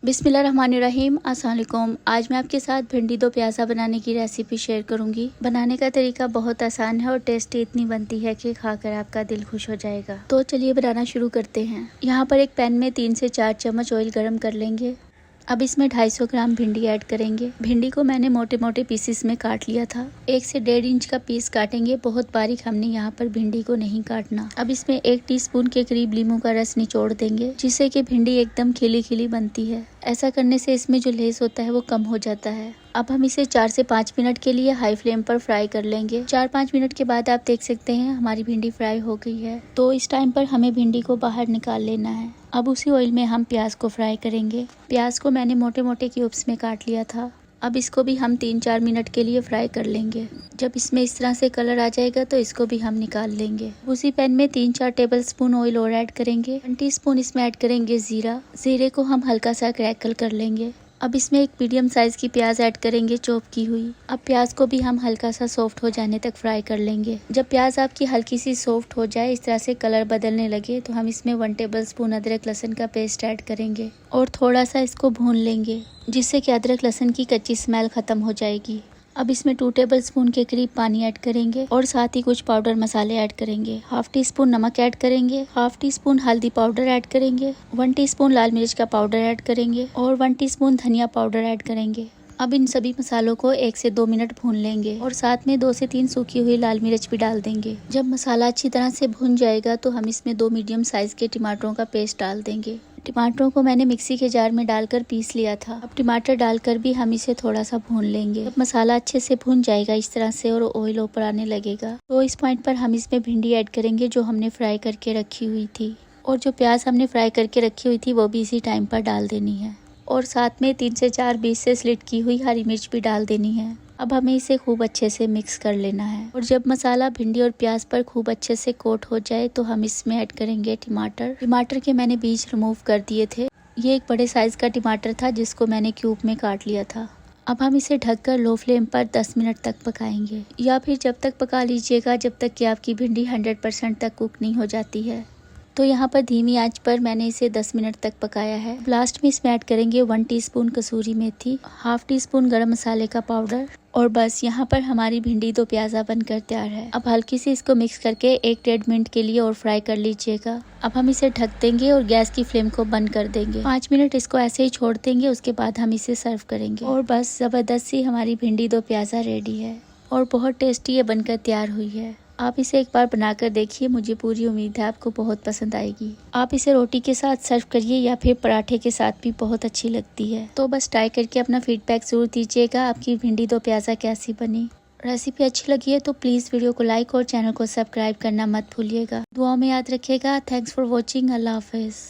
बिस्मिल्लाहिर्रहमानिर्रहीम। अस्सलाम वालेकुम। आज मैं आपके साथ भिंडी दो प्याज़ा बनाने की रेसिपी शेयर करूंगी। बनाने का तरीका बहुत आसान है और टेस्टी इतनी बनती है कि खाकर आपका दिल खुश हो जाएगा। तो चलिए बनाना शुरू करते हैं। यहाँ पर एक पैन में 3 से 4 चम्मच ऑयल गरम कर लेंगे। अब इसमें 250 ग्राम भिंडी ऐड करेंगे। भिंडी को मैंने मोटे मोटे पीसेस में काट लिया था। 1 से 1.5 इंच का पीस काटेंगे, बहुत बारीक हमने यहाँ पर भिंडी को नहीं काटना। अब इसमें 1 टीस्पून के करीब नींबू का रस निचोड़ देंगे, जिससे कि भिंडी एकदम खिली खिली बनती है। ऐसा करने से इसमें जो लेस होता है वो कम हो जाता है। अब हम इसे 4 से 5 मिनट के लिए हाई फ्लेम पर फ्राई कर लेंगे। 4-5 मिनट के बाद आप देख सकते हैं हमारी भिंडी फ्राई हो गई है। तो इस टाइम पर हमें भिंडी को बाहर निकाल लेना है। अब उसी ऑयल में हम प्याज को फ्राई करेंगे। प्याज को मैंने मोटे मोटे क्यूब्स में काट लिया था। अब इसको भी हम 3-4 मिनट के लिए फ्राई कर लेंगे। जब इसमें इस तरह से कलर आ जाएगा तो इसको भी हम निकाल लेंगे। उसी पैन में 3-4 टेबल स्पून ऑयल और ऐड करेंगे। 1 टीस्पून इसमें ऐड करेंगे जीरा। जीरे को हम हल्का सा क्रैकल कर लेंगे। अब इसमें एक मीडियम साइज की प्याज ऐड करेंगे, चॉप की हुई। अब प्याज को भी हम हल्का सा सॉफ्ट हो जाने तक फ्राई कर लेंगे। जब प्याज आपकी हल्की सी सॉफ्ट हो जाए, इस तरह से कलर बदलने लगे, तो हम इसमें 1 टेबल स्पून अदरक लहसुन का पेस्ट ऐड करेंगे और थोड़ा सा इसको भून लेंगे, जिससे कि अदरक लहसुन की कच्ची स्मेल खत्म हो जाएगी। अब इसमें 2 टेबल स्पून के करीब पानी ऐड करेंगे और साथ ही कुछ पाउडर मसाले ऐड करेंगे। 1/2 टीस्पून नमक ऐड करेंगे, 1/2 टीस्पून हल्दी पाउडर ऐड करेंगे, 1 टीस्पून लाल मिर्च का पाउडर ऐड करेंगे और 1 टीस्पून धनिया पाउडर ऐड करेंगे। अब इन सभी मसालों को 1 से 2 मिनट भून लेंगे और साथ में 2 से 3 सूखी हुई लाल मिर्च भी डाल देंगे। जब मसाला अच्छी तरह से भुन जाएगा तो हम इसमें 2 मीडियम साइज के टमाटरों का पेस्ट डाल देंगे। टमाटरों को मैंने मिक्सी के जार में डालकर पीस लिया था। अब टमाटर डालकर भी हम इसे थोड़ा सा भून लेंगे। जब मसाला अच्छे से भुन जाएगा इस तरह से और ऑयल ऊपर आने लगेगा, तो इस पॉइंट पर हम इसमें भिंडी ऐड करेंगे जो हमने फ्राई करके रखी हुई थी। और जो प्याज हमने फ्राई करके रखी हुई थी वो भी इसी टाइम पर डाल देनी है। और साथ में 3 से 4 बीच से स्लिट की हुई हरी मिर्च भी डाल देनी है। अब हमें इसे खूब अच्छे से मिक्स कर लेना है। और जब मसाला भिंडी और प्याज पर खूब अच्छे से कोट हो जाए तो हम इसमें ऐड करेंगे टमाटर के मैंने बीज रिमूव कर दिए थे। ये एक बड़े साइज का टमाटर था जिसको मैंने क्यूब में काट लिया था। अब हम इसे ढककर लो फ्लेम पर 10 मिनट तक पकाएंगे, या फिर जब तक पका लीजिएगा जब तक कि आपकी भिंडी 100% तक कुक नहीं हो जाती है। तो यहाँ पर धीमी आंच पर मैंने इसे 10 मिनट तक पकाया है। लास्ट में इसमें ऐड करेंगे 1 टीस्पून कसूरी मेथी, 1/2 टीस्पून गरम मसाले का पाउडर और बस यहाँ पर हमारी भिंडी दो प्याज़ा बनकर तैयार है। अब हल्की सी इसको मिक्स करके 1-1.5 मिनट के लिए और फ्राई कर लीजिएगा। अब हम इसे ढक देंगे और गैस की फ्लेम को बंद कर देंगे। 5 मिनट इसको ऐसे ही छोड़ देंगे, उसके बाद हम इसे सर्व करेंगे। और बस जबरदस्त सी हमारी भिंडी दो प्याज़ा रेडी है और बहुत टेस्टी ये बनकर तैयार हुई है। आप इसे एक बार बनाकर देखिए, मुझे पूरी उम्मीद है आपको बहुत पसंद आएगी। आप इसे रोटी के साथ सर्व करिए या फिर पराठे के साथ भी बहुत अच्छी लगती है। तो बस ट्राई करके अपना फीडबैक जरूर दीजिएगा आपकी भिंडी दो प्याज़ा कैसी बनी। रेसिपी अच्छी लगी है तो प्लीज़ वीडियो को लाइक और चैनल को सब्सक्राइब करना मत भूलिएगा। दुआओं में याद रखिएगा। Thanks for watching. अल्लाह हाफिज़।